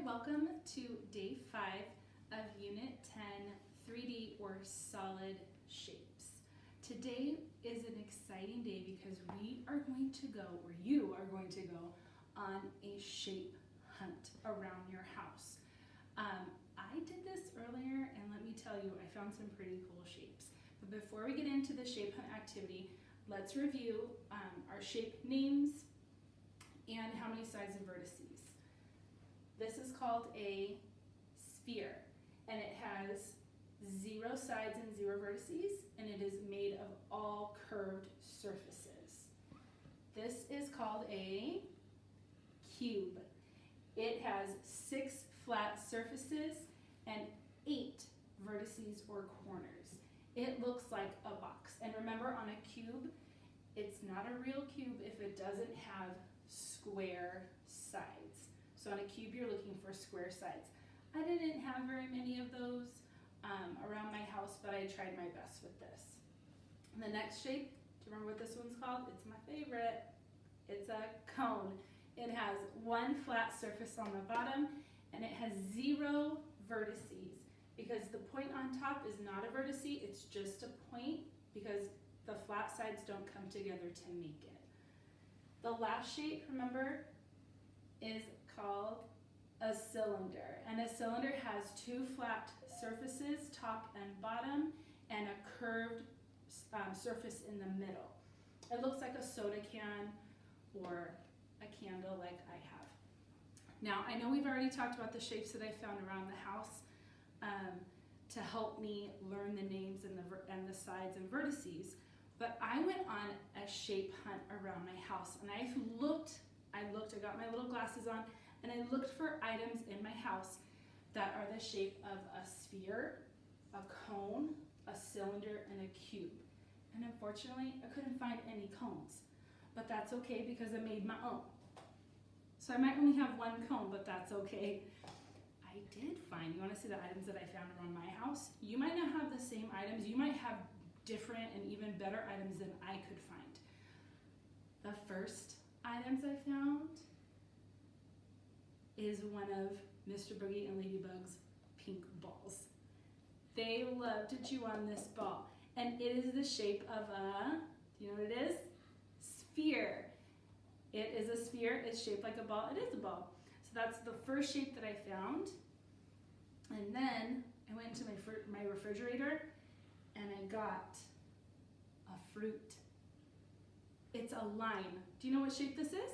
welcome to day 5 of Unit 10, 3D or solid shapes. Today is an exciting day because we are going to go, or you are going to go, on a shape hunt around your house. I did this earlier and let me tell you, I found some pretty cool shapes. But before we get into the shape hunt activity, let's review our shape names and how many sides and vertices. This is called a sphere, and it has 0 sides and 0 vertices, and it is made of all curved surfaces. This is called a cube. It has 6 flat surfaces and 8 vertices or corners. It looks like a box. And remember, on a cube, it's not a real cube if it doesn't have square sides. So on a cube, you're looking for square sides. I didn't have very many of those around my house, but I tried my best with this. And the next shape, do you remember what this one's called? It's my favorite. It's a cone. It has 1 flat surface on the bottom, and it has 0 vertices because the point on top is not a vertice, it's just a point because the flat sides don't come together to make it. The last shape, remember, is called a cylinder, and a cylinder has 2 flat surfaces, top and bottom, and a curved surface in the middle. It looks like a soda can or a candle like I have. Now, I know we've already talked about the shapes that I found around the house to help me learn the names and the sides and vertices, but I went on a shape hunt around my house, and I got my little glasses on, and I looked for items in my house that are the shape of a sphere, a cone, a cylinder, and a cube. And unfortunately, I couldn't find any cones, but that's okay because I made my own. So I might only have 1 cone, but that's okay. I did find, you want to see the items that I found around my house? You might not have the same items. You might have different and even better items than I could find. The first items I found is one of Mr. Boogie and Ladybug's pink balls. They love to chew on this ball, and it is the shape of a, do you know what it is? Sphere. It is a sphere, it's shaped like a ball, it is a ball. So that's the first shape that I found. And then I went into my refrigerator and I got a fruit. It's a lime. Do you know what shape this is?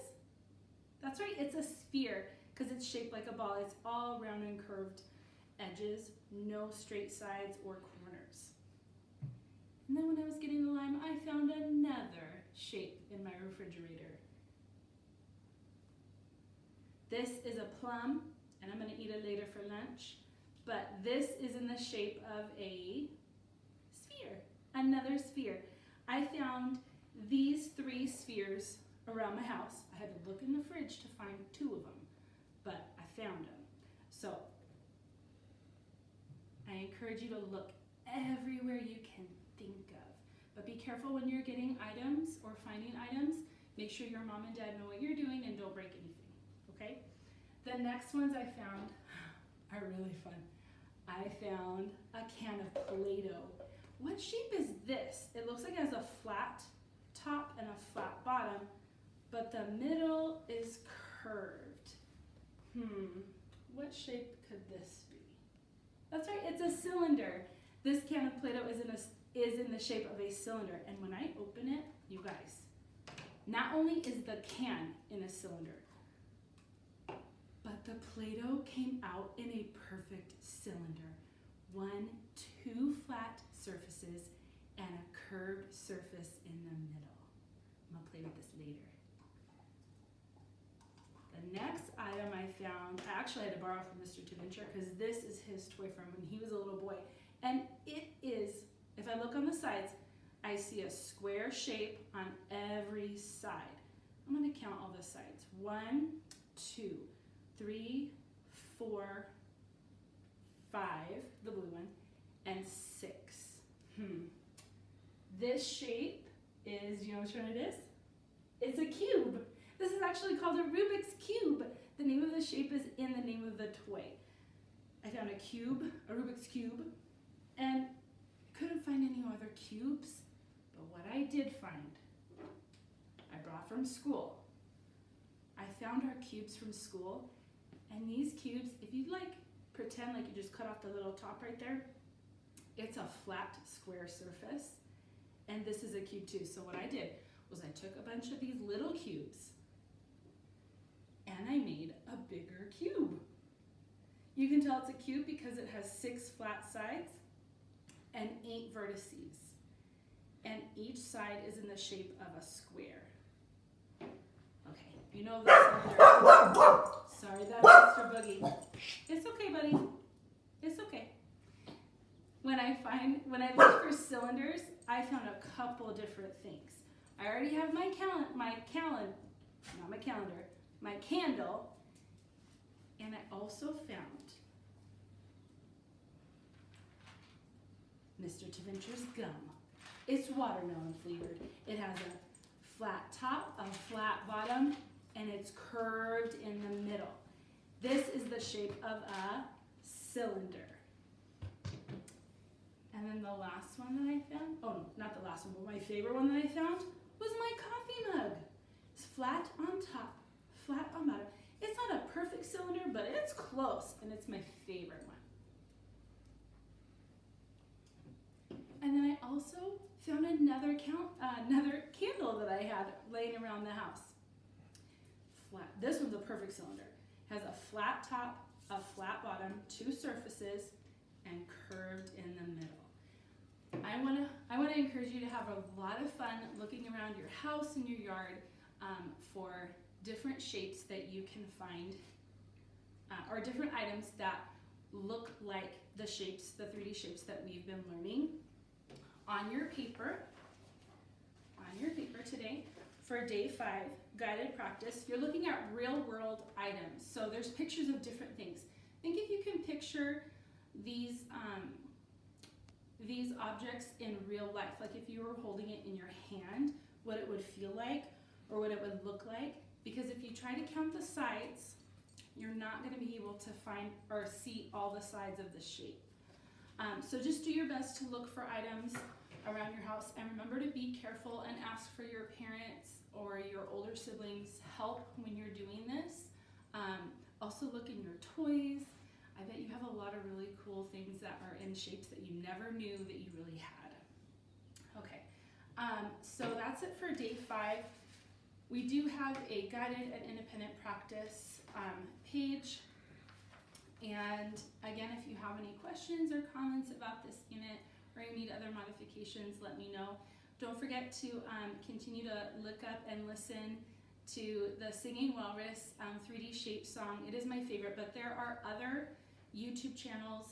That's right, it's a sphere because it's shaped like a ball. It's all round and curved edges, no straight sides or corners. And then when I was getting the lime, I found another shape in my refrigerator. This is a plum, and I'm going to eat it later for lunch, but this is in the shape of a sphere, another sphere. I found these 3 spheres around my house. I had to look in the fridge to find 2 of them, but I found them. So I encourage you to look everywhere you can think of, but be careful when you're getting items or finding items. Make sure your mom and dad know what you're doing and don't break anything. Okay? The next ones I found are really fun. I found a can of Play-Doh. What shape is this? It looks like it has a flat top and a flat bottom, but the middle is curved. What shape could this be? That's right, it's a cylinder. This can of Play-Doh is in the shape of a cylinder, and when I open it, you guys, not only is the can in a cylinder, but the Play-Doh came out in a perfect cylinder. 1, 2 flat surfaces and a curved surface in the middle. I'm gonna play with this later. The next item I found, I actually had to borrow from Mr. Taventure because this is his toy from when he was a little boy. And it is, if I look on the sides, I see a square shape on every side. I'm gonna count all the sides. 1, 2, 3, 4, 5, the blue one, and 6. This shape is, you know which one it is? It's a cube. This is actually called a Rubik's Cube. The name of the shape is in the name of the toy. I found a cube, a Rubik's Cube, and couldn't find any other cubes, but what I did find, I brought from school. I found our cubes from school, and these cubes, if you pretend like you just cut off the little top right there, it's a flat square surface, and this is a cube too. So what I did was I took a bunch of these little cubes, and I made a bigger cube. You can tell it's a cube because it has 6 flat sides and 8 vertices. And each side is in the shape of a square. Okay, you know the cylinder. Sorry, that's Mr. Boogie. It's okay, buddy. It's okay. When I looked for cylinders, I found a couple different things. I already have my candle, and I also found Mr. Taventure's gum. It's watermelon flavored. It has a flat top, a flat bottom, and it's curved in the middle. This is the shape of a cylinder. And then the last one that I found, oh no, not the last one, but my favorite one that I found was my coffee mug. It's flat on top, flat on bottom. It's not a perfect cylinder, but it's close, and it's my favorite one. And then I also found another candle that I had laying around the house. Flat. This one's a perfect cylinder. Has a flat top, a flat bottom, 2 surfaces, and curved in the middle. I want to encourage you to have a lot of fun looking around your house and your yard for different shapes that you can find, or different items that look like the shapes, the 3D shapes that we've been learning on your paper today for day 5, guided practice. You're looking at real world items. So there's pictures of different things. Think if you can picture these objects in real life, like if you were holding it in your hand, what it would feel like or what it would look like. Because if you try to count the sides, you're not going to be able to find or see all the sides of the shape. So just do your best to look for items around your house, and remember to be careful and ask for your parents or your older siblings' help when you're doing this. Also look in your toys. I bet you have a lot of really cool things that are in shapes that you never knew that you really had. Okay, so that's it for day 5. We do have a guided and independent practice page. And again, if you have any questions or comments about this unit or you need other modifications, let me know. Don't forget to continue to look up and listen to the Singing Walrus 3D shape song. It is my favorite, but there are other YouTube channels.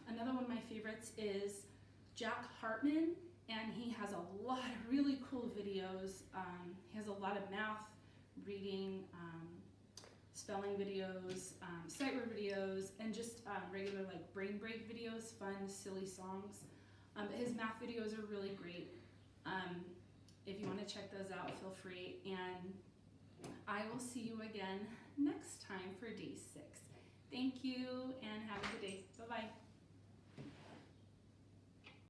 Another one of my favorites is Jack Hartman, and he has a lot of really cool videos. He has a lot of math, reading, spelling videos, sight word videos, and just regular brain break videos, fun, silly songs. But his math videos are really great. If you want to check those out, feel free. And I will see you again next time for day 6. Thank you and have a good day. Bye-bye.